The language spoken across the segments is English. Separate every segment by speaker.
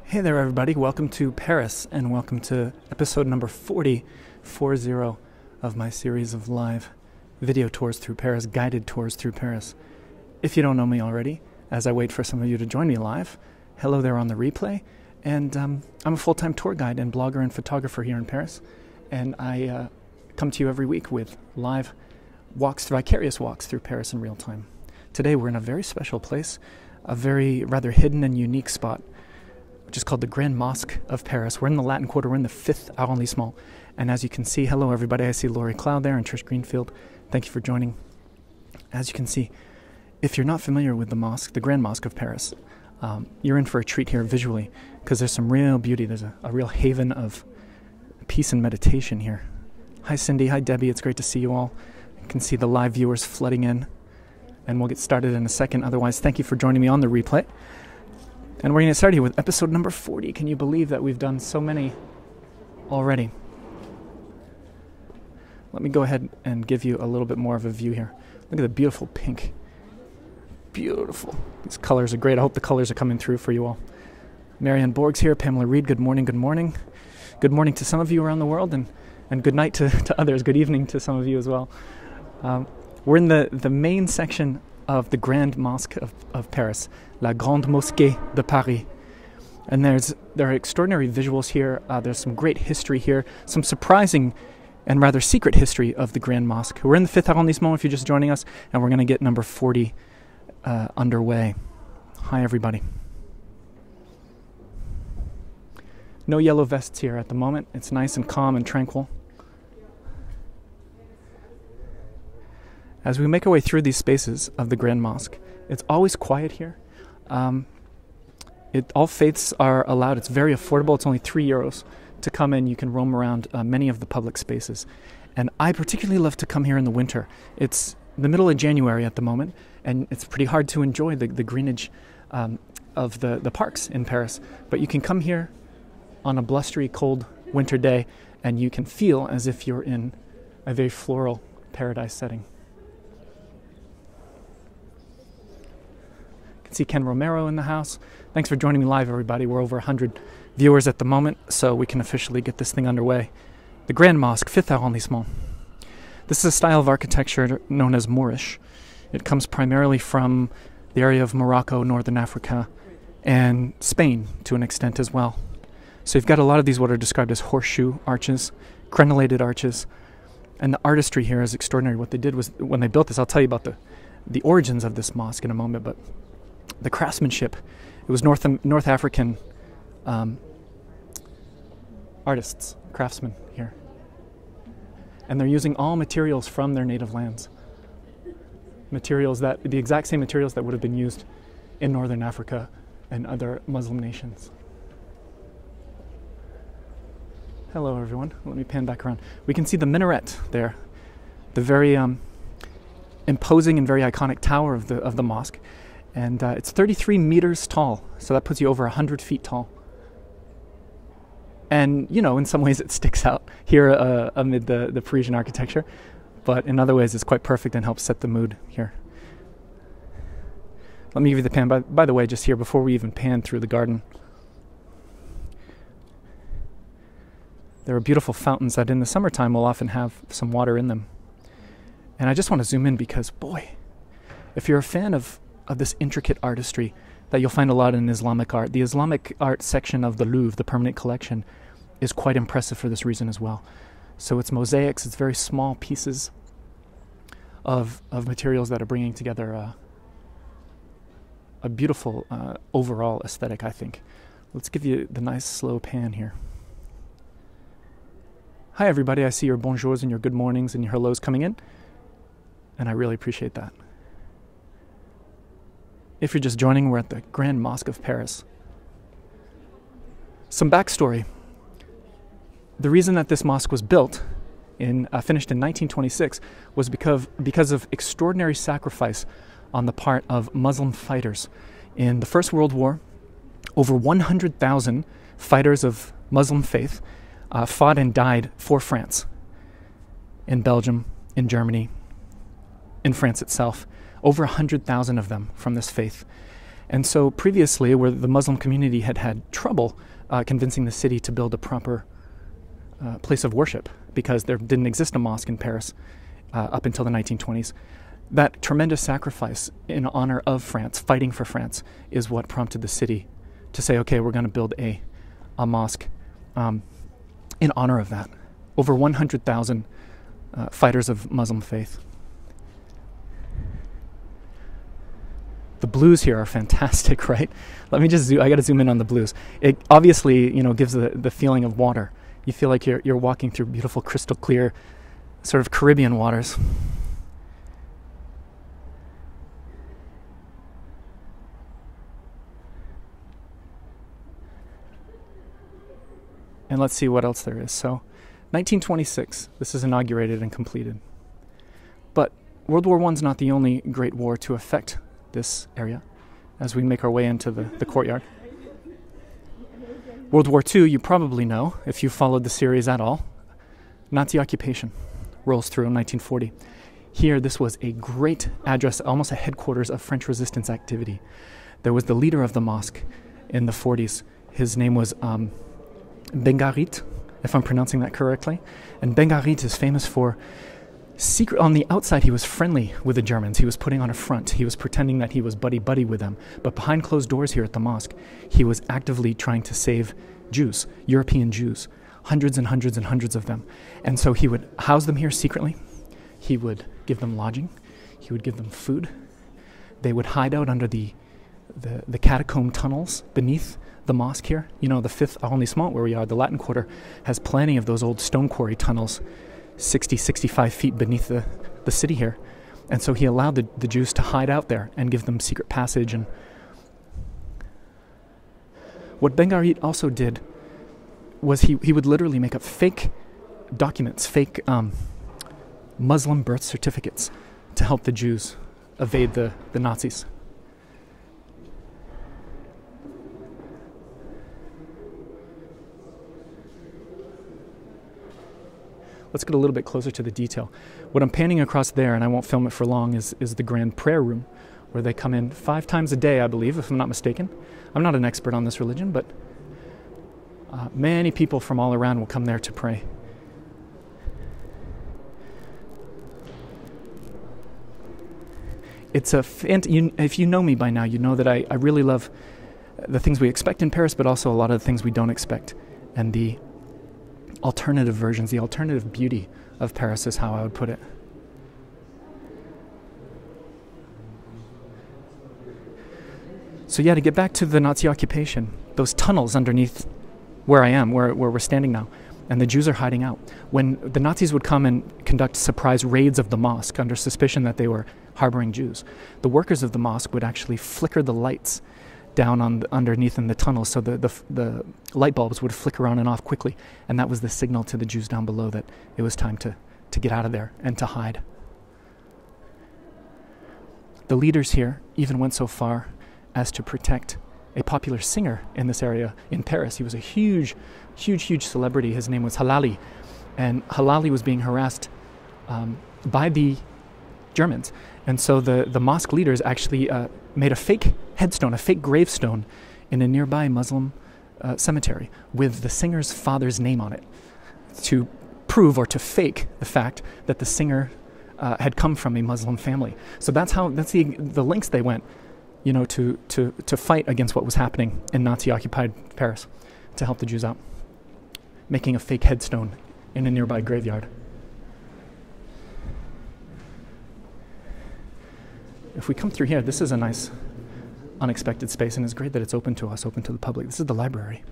Speaker 1: Hey there, everybody. Welcome to Paris, and welcome to episode number 40 of my series of live video tours through Paris, guided tours through Paris. If you don't know me already, as I wait for some of you to join me live, hello there on the replay. And I'm a full-time tour guide and blogger and photographer here in Paris, and I come to you every week with live vicarious walks through Paris in real time. Today we're in a very special place, a very rather hidden and unique spot, which is called the Grand Mosque of Paris. We're in the Latin Quarter, we're in the 5th Arrondissement. And as you can see, hello everybody, I see Laurie Cloud there and Trish Greenfield. Thank you for joining. As you can see, if you're not familiar with the mosque, the Grand Mosque of Paris, you're in for a treat here visually, because there's some real beauty. There's a real haven of peace and meditation here. Hi Cindy, hi Debbie, it's great to see you all. You can see the live viewers flooding in, and we'll get started in a second. Otherwise, thank you for joining me on the replay. And we're going to start here with episode number 40. Can you believe that we've done so many already? Let me go ahead and give you a little bit more of a view here. Look at the beautiful pink. Beautiful. These colors are great. I hope the colors are coming through for you all. Marianne Borg's here. Pamela Reed, good morning, good morning. Good morning to some of you around the world, and good night to others. Good evening to some of you as well. We're in the main section of the Grand Mosque of Paris, La Grande Mosquée de Paris. And there are extraordinary visuals here. There's some great history here, some surprising and rather secret history of the Grand Mosque. We're in the 5th Arrondissement if you're just joining us, and we're going to get number 40 underway. Hi, everybody. No yellow vests here at the moment. It's nice and calm and tranquil. As we make our way through these spaces of the Grand Mosque, it's always quiet here. All faiths are allowed. It's very affordable. It's only €3 to come in. You can roam around many of the public spaces. And I particularly love to come here in the winter. It's the middle of January at the moment, and it's pretty hard to enjoy the greenage of the parks in Paris. But you can come here on a blustery, cold winter day, and you can feel as if you're in a very floral paradise setting. You can see Ken Romero in the house. Thanks for joining me live, everybody. We're over 100 viewers at the moment, so we can officially get this thing underway. The Grand Mosque, 5th Arrondissement. This is a style of architecture known as Moorish. It comes primarily from the area of Morocco, Northern Africa, and Spain to an extent as well. So you've got a lot of these what are described as horseshoe arches, crenellated arches, and the artistry here is extraordinary. What they did was, when they built this, I'll tell you about the origins of this mosque in a moment, but the craftsmanship, it was North African artists, craftsmen here. And they're using all materials from their native lands. The exact same materials that would have been used in Northern Africa and other Muslim nations. Hello everyone, let me pan back around. We can see the minaret there, the very imposing and very iconic tower of the mosque. And it's 33 meters tall, so that puts you over 100 feet tall. And, you know, in some ways it sticks out here amid the Parisian architecture, but in other ways it's quite perfect and helps set the mood here. Let me give you the pan, by the way, just here before we even pan through the garden. There are beautiful fountains that in the summertime will often have some water in them. And I just want to zoom in because, boy, if you're a fan of this intricate artistry that you'll find a lot in Islamic art. The Islamic art section of the Louvre, the permanent collection, is quite impressive for this reason as well. So it's mosaics, it's very small pieces of materials that are bringing together a beautiful overall aesthetic, I think. Let's give you the nice slow pan here. Hi everybody, I see your bonjours and your good mornings and your hellos coming in, and I really appreciate that. If you're just joining, we're at the Grand Mosque of Paris. Some backstory. The reason that this mosque was built, finished in 1926, was because of extraordinary sacrifice on the part of Muslim fighters. In the First World War, over 100,000 fighters of Muslim faith fought and died for France. In Belgium, in Germany, in France itself. Over 100,000 of them from this faith. And so previously, where the Muslim community had had trouble convincing the city to build a proper place of worship, because there didn't exist a mosque in Paris up until the 1920s, that tremendous sacrifice in honor of France, fighting for France, is what prompted the city to say, okay, we're going to build a mosque in honor of that. Over 100,000 fighters of Muslim faith. The blues here are fantastic, right? Let me just I got to zoom in on the blues. It obviously, gives the feeling of water. You feel like you're walking through beautiful, crystal clear, sort of Caribbean waters. And let's see what else there is. So, 1926, this is inaugurated and completed. But World War I's not the only great war to affect this area as we make our way into the courtyard. World War II, you probably know, if you followed the series at all. Nazi occupation rolls through in 1940. Here, this was a great address, almost a headquarters of French resistance activity. There was the leader of the mosque in the 40s. His name was Bengarit, if I'm pronouncing that correctly. And Bengarit is famous for on the outside, he was friendly with the Germans. He was putting on a front. He was pretending that he was buddy-buddy with them. But behind closed doors here at the mosque, he was actively trying to save Jews, European Jews, hundreds and hundreds and hundreds of them. And so he would house them here secretly. He would give them lodging. He would give them food. They would hide out under the catacomb tunnels beneath the mosque here. The 5th Arrondissement, where we are, the Latin Quarter, has plenty of those old stone quarry tunnels 60, 65 feet beneath the city here. And so he allowed the Jews to hide out there and give them secret passage. And what Bengarit also did was he would literally make up fake documents, fake Muslim birth certificates to help the Jews evade the Nazis. Let's get a little bit closer to the detail. What I'm panning across there, and I won't film it for long, is the grand prayer room, where they come in 5 times a day, I believe, if I'm not mistaken. I'm not an expert on this religion, but many people from all around will come there to pray. It's if you know me by now, you know that I really love the things we expect in Paris, but also a lot of the things we don't expect. And the alternative versions, the alternative beauty of Paris is how I would put it. So yeah, to get back to the Nazi occupation, those tunnels underneath where I am, where we're standing now, and the Jews are hiding out. When the Nazis would come and conduct surprise raids of the mosque under suspicion that they were harboring Jews, the workers of the mosque would actually flicker the lights down underneath in the tunnel, so the light bulbs would flicker on and off quickly, and that was the signal to the Jews down below that it was time to get out of there and to hide. The leaders here even went so far as to protect a popular singer in this area in Paris. He was a huge celebrity. His name was Halali, and Halali was being harassed by the Germans. And so the mosque leaders actually made a fake headstone, a fake gravestone in a nearby Muslim cemetery with the singer's father's name on it to prove or to fake the fact that the singer had come from a Muslim family. So that's the lengths they went, to fight against what was happening in Nazi-occupied Paris, to help the Jews out, making a fake headstone in a nearby graveyard. If we come through here, this is a nice, unexpected space, and it's great that it's open to us, open to the public. This is the library.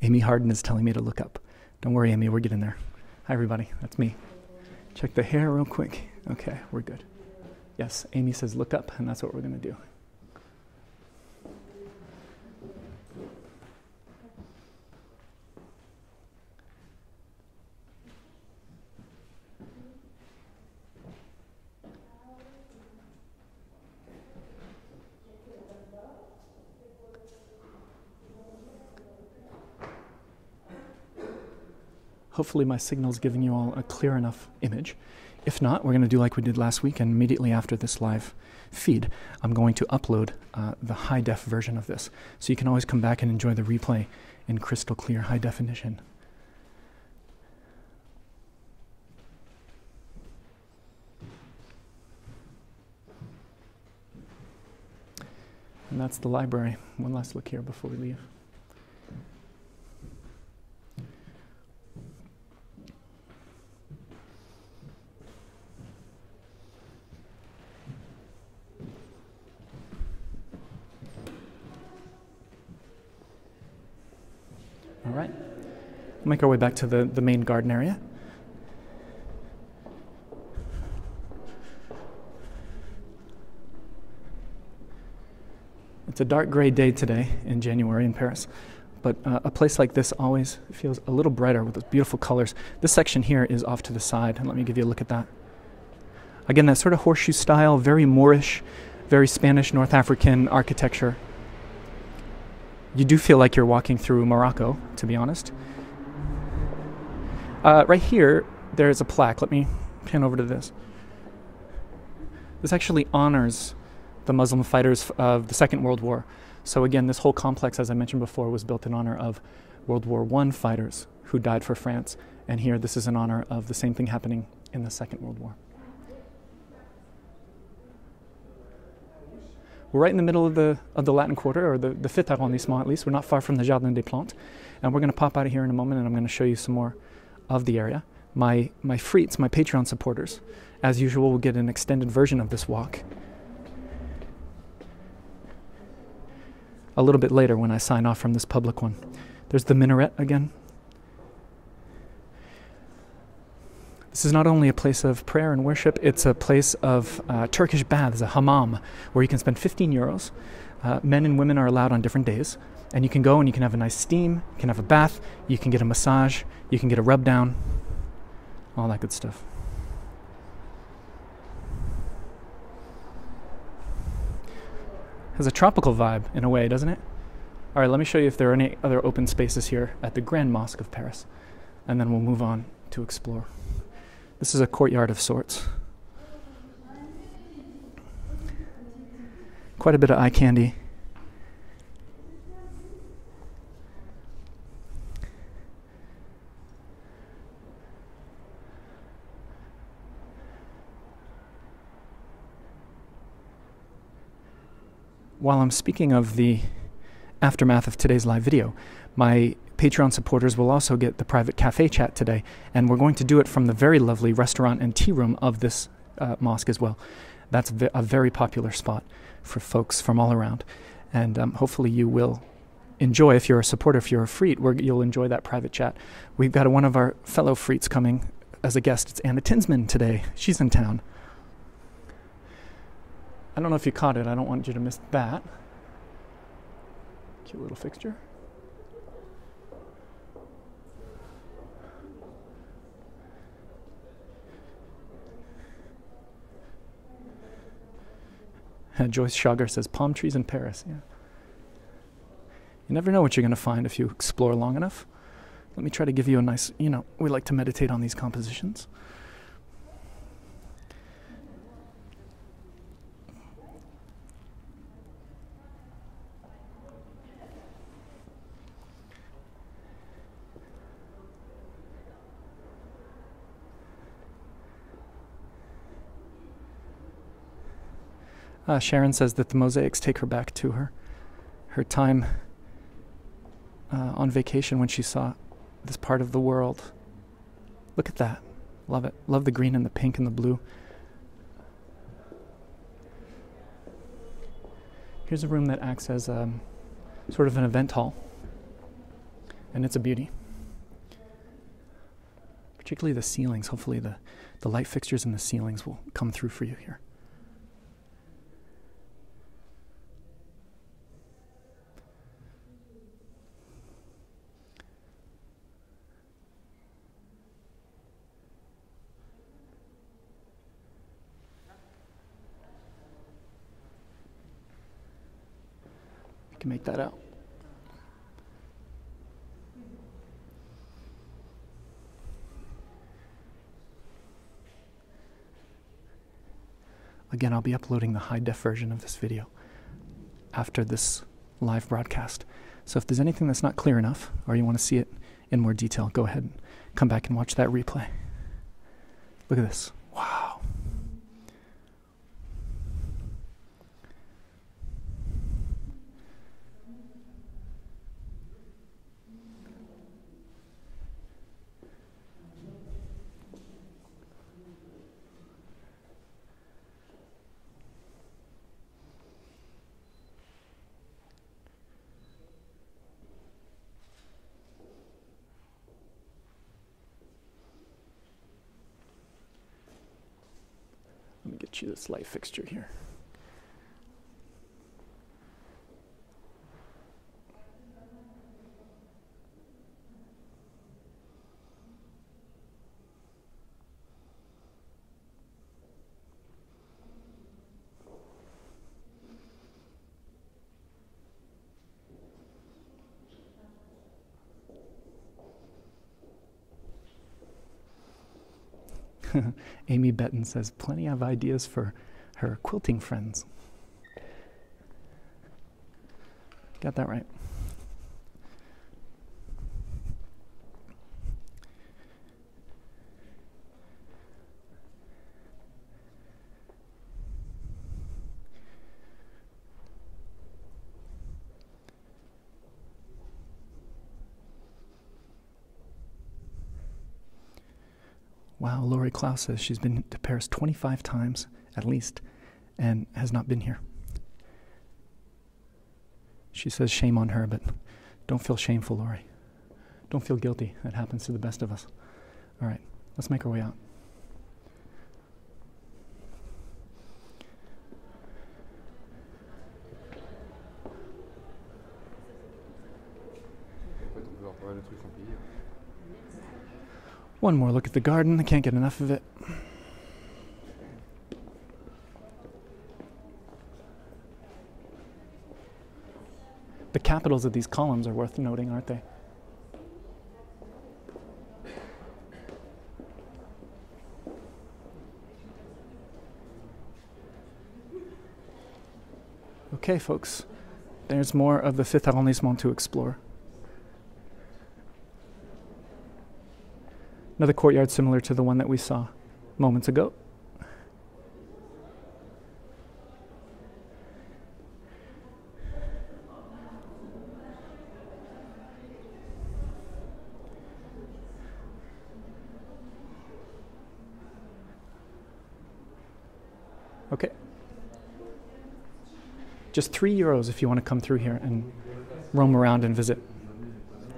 Speaker 1: Amy Harden is telling me to look up. Don't worry, Amy, we're getting there. Hi, everybody. That's me. Check the hair real quick. Okay, we're good. Yes, Amy says look up, and that's what we're going to do. Hopefully my signal's giving you all a clear enough image. If not, we're going to do like we did last week, and immediately after this live feed, I'm going to upload the high-def version of this. So you can always come back and enjoy the replay in crystal clear high definition. And that's the library. One last look here before we leave. All right, we'll make our way back to the main garden area. It's a dark gray day today in January in Paris, but a place like this always feels a little brighter with those beautiful colors. This section here is off to the side, and let me give you a look at that. Again, that sort of horseshoe style, very Moorish, very Spanish, North African architecture. You do feel like you're walking through Morocco, to be honest. Right here, there's a plaque. Let me pan over to this. This actually honors the Muslim fighters of the Second World War. So again, this whole complex, as I mentioned before, was built in honor of World War I fighters who died for France. And here, this is in honor of the same thing happening in the Second World War. We're right in the middle of the Latin Quarter, or the fifth arrondissement at least. We're not far from the Jardin des Plantes. And we're going to pop out of here in a moment, and I'm going to show you some more of the area. My frites, my Patreon supporters, as usual, will get an extended version of this walk a little bit later when I sign off from this public one. There's the minaret again. This is not only a place of prayer and worship, it's a place of Turkish baths, a hammam, where you can spend 15 euros. Men and women are allowed on different days. And you can go and you can have a nice steam, you can have a bath, you can get a massage, you can get a rub down, all that good stuff. Has a tropical vibe in a way, doesn't it? All right, let me show you if there are any other open spaces here at the Grand Mosque of Paris. And then we'll move on to explore. This is a courtyard of sorts. Quite a bit of eye candy. While I'm speaking of the aftermath of today's live video, my Patreon supporters will also get the private Café Chat today, and we're going to do it from the very lovely restaurant and tea room of this mosque as well. That's a very popular spot for folks from all around, and hopefully you will enjoy, if you're a supporter, if you're a freet, you'll enjoy that private chat. We've got one of our fellow freets coming as a guest. It's Anna Tinsman today. She's in town. I don't know if you caught it. I don't want you to miss that. Cute little fixture. Joyce Shagar says, palm trees in Paris. Yeah. You never know what you're going to find if you explore long enough. Let me try to give you a nice, we like to meditate on these compositions. Sharon says that the mosaics take her back to her time on vacation when she saw this part of the world. Look at that. Love it. Love the green and the pink and the blue. Here's a room that acts as sort of an event hall. And it's a beauty. Particularly the ceilings. Hopefully the light fixtures in the ceilings will come through for you here. can make that out. Again, I'll be uploading the high-def version of this video after this live broadcast. So if there's anything that's not clear enough, or you want to see it in more detail, go ahead and come back and watch that replay. Look at this. Wow. Let me get you this light fixture here. Amy Betton says, plenty of ideas for her quilting friends. Got that right. Wow, Lori Klaus says she's been to Paris 25 times, at least, and has not been here. She says shame on her, but don't feel shameful, Lori. Don't feel guilty. That happens to the best of us. All right, let's make our way out. One more look at the garden. I can't get enough of it. The capitals of these columns are worth noting, aren't they? Okay, folks. There's more of the 5th Arrondissement to explore. Another courtyard similar to the one that we saw moments ago. Okay. Just €3 if you want to come through here and roam around and visit.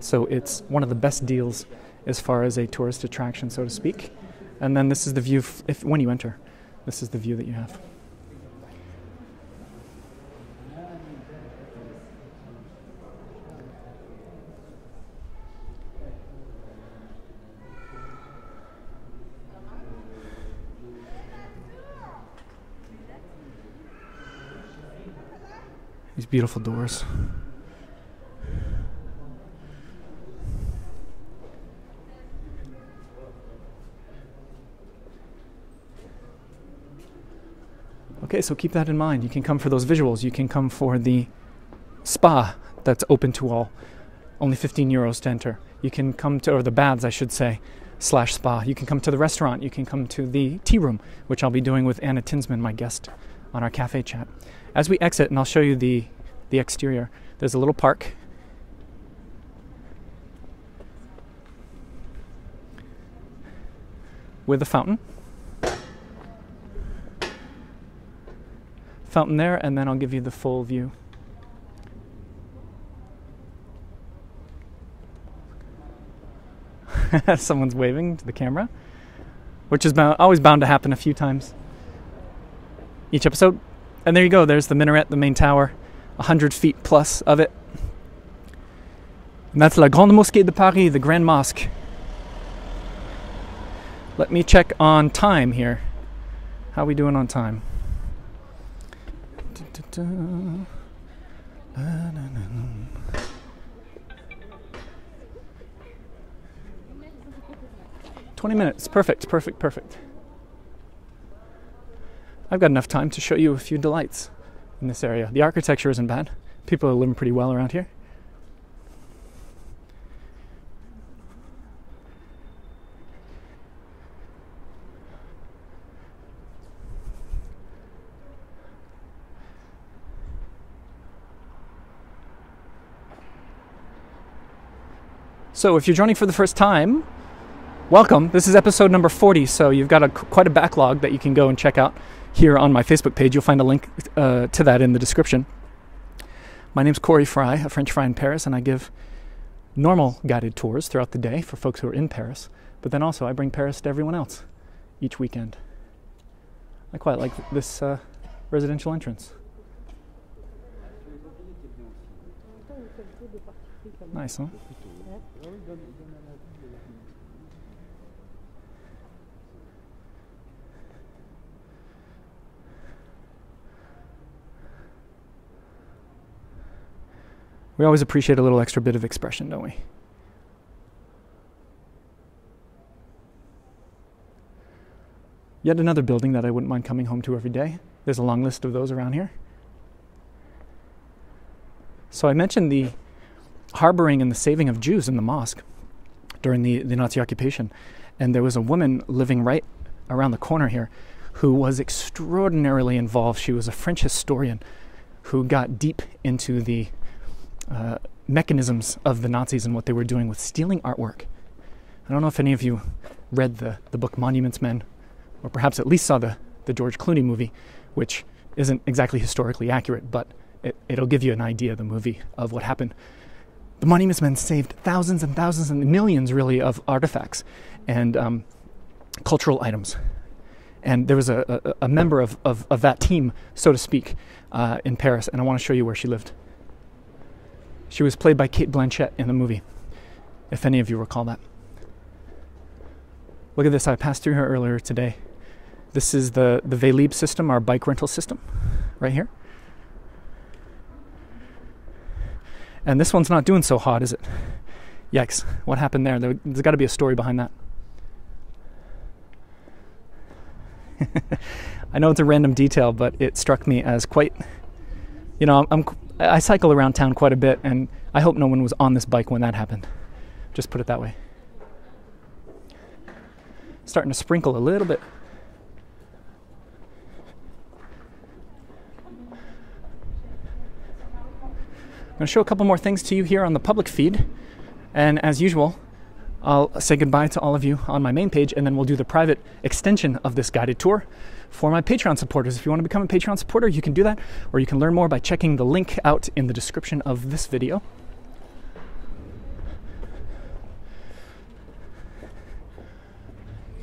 Speaker 1: So it's one of the best deals as far as a tourist attraction, so to speak. And then this is the view, when you enter, this is the view that you have. These beautiful doors. Okay, so keep that in mind. You can come for those visuals. You can come for the spa that's open to all. Only €15 to enter. You can come to, or the baths, I should say, /spa. You can come to the restaurant. You can come to the tea room, which I'll be doing with Anna Tinsman, my guest, on our Café Chat. As we exit, and I'll show you the exterior, there's a little park. With a fountain. Fountain there, and then I'll give you the full view. Someone's waving to the camera, which is always bound to happen a few times each episode. And there you go, there's the minaret, the main tower, 100 feet plus of it. And that's La Grande Mosque de Paris, the Grand Mosque. Let me check on time here. How are we doing on time? Da-na-na-na. 20 minutes. Perfect, perfect, perfect. I've got enough time to show you a few delights in this area. The architecture isn't bad. People are living pretty well around here. So if you're joining for the first time, welcome. This is episode number 40, so you've got quite a backlog that you can go and check out here on my Facebook page. You'll find a link to that in the description. My name's Corey Fry, a French fry in Paris, and I give normal guided tours throughout the day for folks who are in Paris, but then also I bring Paris to everyone else each weekend. I quite like this residential entrance. Nice, huh? We always appreciate a little extra bit of expression, don't we? Yet another building that I wouldn't mind coming home to every day. There's a long list of those around here. So I mentioned the harboring and the saving of Jews in the mosque during the Nazi occupation. And there was a woman living right around the corner here who was extraordinarily involved. She was a French historian who got deep into the mechanisms of the Nazis and what they were doing with stealing artwork. I don't know if any of you read the book Monuments Men, or perhaps at least saw the George Clooney movie, which isn't exactly historically accurate, but it'll give you an idea, the movie, of what happened. The Monuments Men saved thousands and thousands and millions, really, of artifacts and cultural items. And there was a member of that team, so to speak, in Paris, and I want to show you where she lived. She was played by Cate Blanchett in the movie, if any of you recall that. Look at this. I passed through her earlier today. This is the WWII system, our bike rental system, right here. And this one's not doing so hot, is it? Yikes. What happened there? There's got to be a story behind that. I know it's a random detail, but it struck me as quite... You know, I cycle around town quite a bit, and I hope no one was on this bike when that happened. Just put it that way. Starting to sprinkle a little bit. I'm going to show a couple more things to you here on the public feed, and as usual, I'll say goodbye to all of you on my main page, and then we'll do the private extension of this guided tour for my Patreon supporters. If you want to become a Patreon supporter, you can do that, or you can learn more by checking the link out in the description of this video.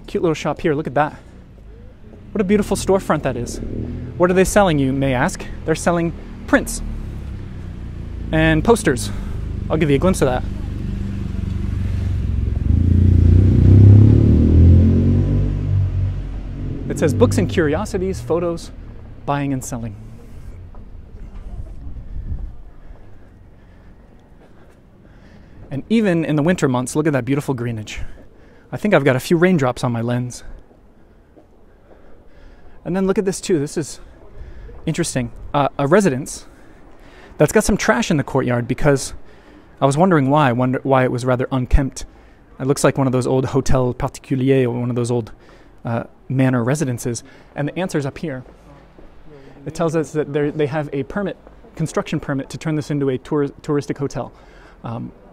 Speaker 1: Cute little shop here, look at that. What a beautiful storefront that is. What are they selling, you may ask? They're selling prints and posters. I'll give you a glimpse of that. It says books and curiosities, photos, buying and selling. And even in the winter months, look at that beautiful greenage. I think I've got a few raindrops on my lens. And then look at this too. This is interesting. A residence that's got some trash in the courtyard, because I was wondering why. I wonder why it was rather unkempt. It looks like one of those old hotel particulier, or one of those old manor residences, and the answer's up here. It tells us that they have a permit, construction permit, to turn this into a touristic hotel,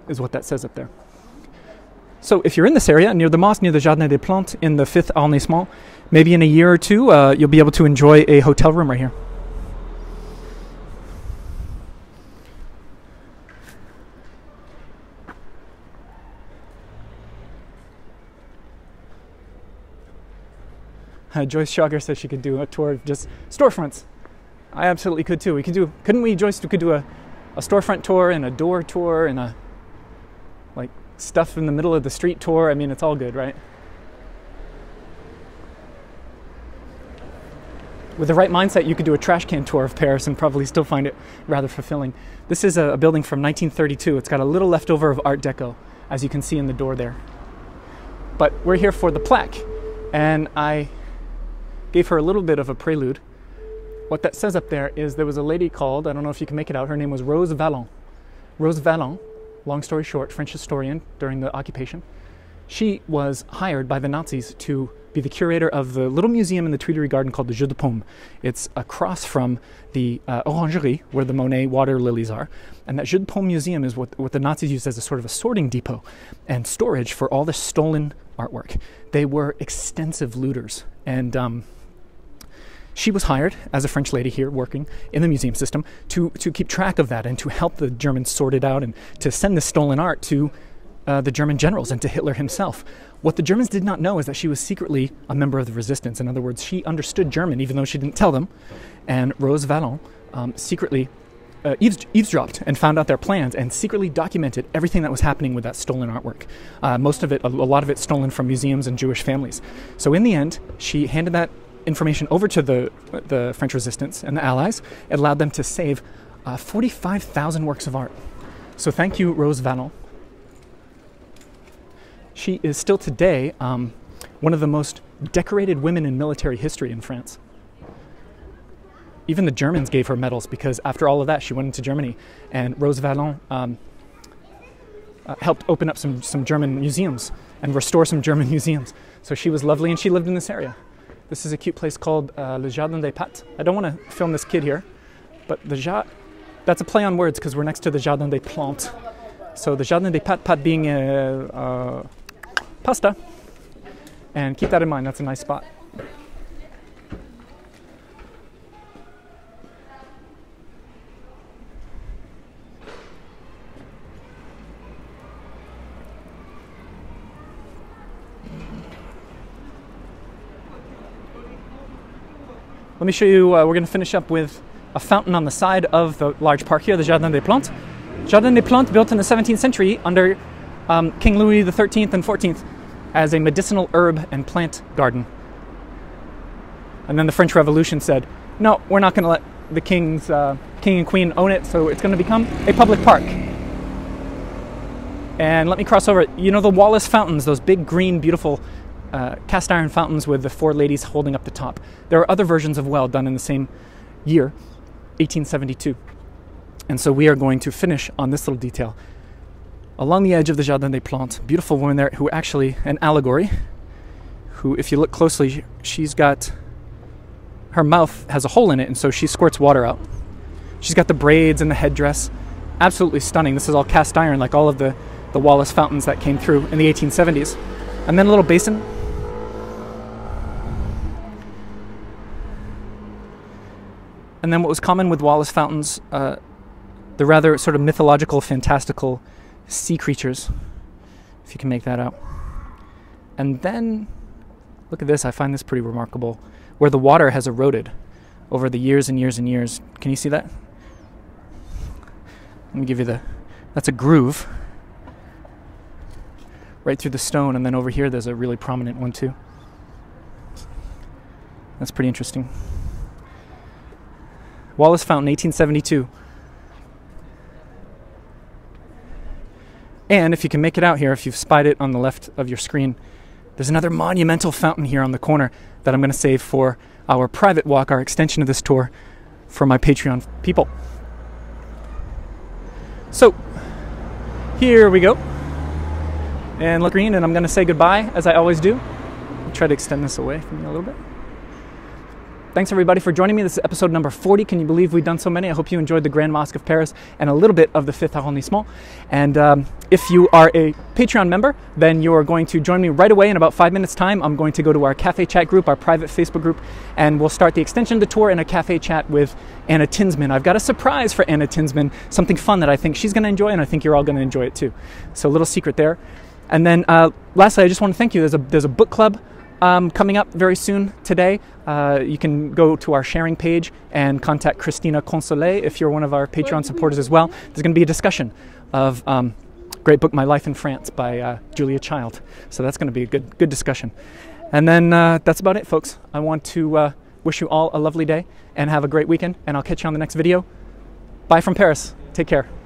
Speaker 1: is what that says up there. So if you're in this area, near the Mosque, near the Jardin des Plantes, in the 5th Arrondissement, maybe in a year or two, you'll be able to enjoy a hotel room right here. Joyce Schauger says she could do a tour of just storefronts. I absolutely could too. Couldn't we, Joyce? We could do a storefront tour and a door tour and a like stuff in the middle of the street tour. I mean, it's all good, right? with the right mindset, you could do a trash can tour of Paris and probably still find it rather fulfilling. This is a building from 1932. It's got a little leftover of Art Deco, as you can see in the door there. But we're here for the plaque, and I gave her a little bit of a prelude. What that says up there is there was a lady called, I don't know if you can make it out, her name was Rose Valand. Rose Valand, long story short, French historian during the occupation. She was hired by the Nazis to be the curator of the little museum in the Tuileries Garden called the Jeu de Paume. It's across from the Orangerie, where the Monet water lilies are. And that Jeu de Paume museum is what the Nazis used as a sort of a sorting depot and storage for all the stolen artwork. They were extensive looters. And she was hired as a French lady here working in the museum system to keep track of that and to help the Germans sort it out and to send the stolen art to the German generals and to Hitler himself. What the Germans did not know is that she was secretly a member of the resistance. In other words, she understood German even though she didn't tell them. And Rose Valand secretly eavesdropped and found out their plans and secretly documented everything that was happening with that stolen artwork. Most of it, a lot of it stolen from museums and Jewish families. So in the end, she handed that information over to the French resistance and the Allies. It allowed them to save 45,000 works of art. So thank you, Rose Valand. She is still today one of the most decorated women in military history in France. Even the Germans gave her medals because after all of that, she went into Germany, and Rose Valand helped open up some German museums and restore some German museums. So she was lovely, and she lived in this area. This is a cute place called Le Jardin des Pâtes. I don't want to film this kid here, but that's a play on words because we're next to the Jardin des Plantes. So the Jardin des Pâtes, pâtes being pasta, and keep that in mind, that's a nice spot. Let me show you, we're going to finish up with a fountain on the side of the large park here, the Jardin des Plantes. Jardin des Plantes built in the 17th century under King Louis XIII and XIV as a medicinal herb and plant garden. And then the French Revolution said, no, we're not going to let the king and queen own it, so it's going to become a public park. And let me cross over. You know the Wallace fountains, those big green, beautiful cast iron fountains with the four ladies holding up the top. There are other versions of well done in the same year, 1872. And so we are going to finish on this little detail. Along the edge of the Jardin des Plantes, beautiful woman there who actually, an allegory, who if you look closely, she's got, her mouth has a hole in it, and so she squirts water out. She's got the braids and the headdress. Absolutely stunning. This is all cast iron, like all of the Wallace fountains that came through in the 1870s. And then a little basin. And then what was common with Wallace fountains, the rather sort of mythological, fantastical sea creatures, if you can make that out. And then, look at this, I find this pretty remarkable, where the water has eroded over the years and years and years. Can you see that? Let me give you that's a groove right through the stone, and then over here there's a really prominent one too. That's pretty interesting. Wallace Fountain, 1872. And if you can make it out here, if you've spied it on the left of your screen, there's another monumental fountain here on the corner that I'm going to save for our private walk, our extension of this tour for my Patreon people. So, here we go. And look green, and I'm going to say goodbye, as I always do. I'll try to extend this away from you a little bit. Thanks everybody for joining me. This is episode number 40. Can you believe we've done so many? I hope you enjoyed the Grand Mosque of Paris and a little bit of the 5th Arrondissement. And if you are a Patreon member, then you are going to join me right away in about 5 minutes time. I'm going to go to our Café Chat group, our private Facebook group, and we'll start the extension of the tour in a Café Chat with Anna Tinsman. I've got a surprise for Anna Tinsman, something fun that I think she's going to enjoy, and I think you're all going to enjoy it too. So a little secret there. And then lastly, I just want to thank you. There's a book club coming up very soon today. You can go to our sharing page and contact Christina Consolet if you're one of our Patreon supporters as well. There's going to be a discussion of great book, My Life in France by Julia Child. So that's going to be a good discussion. And then that's about it, folks. I want to wish you all a lovely day and have a great weekend, and I'll catch you on the next video. Bye from Paris. Take care.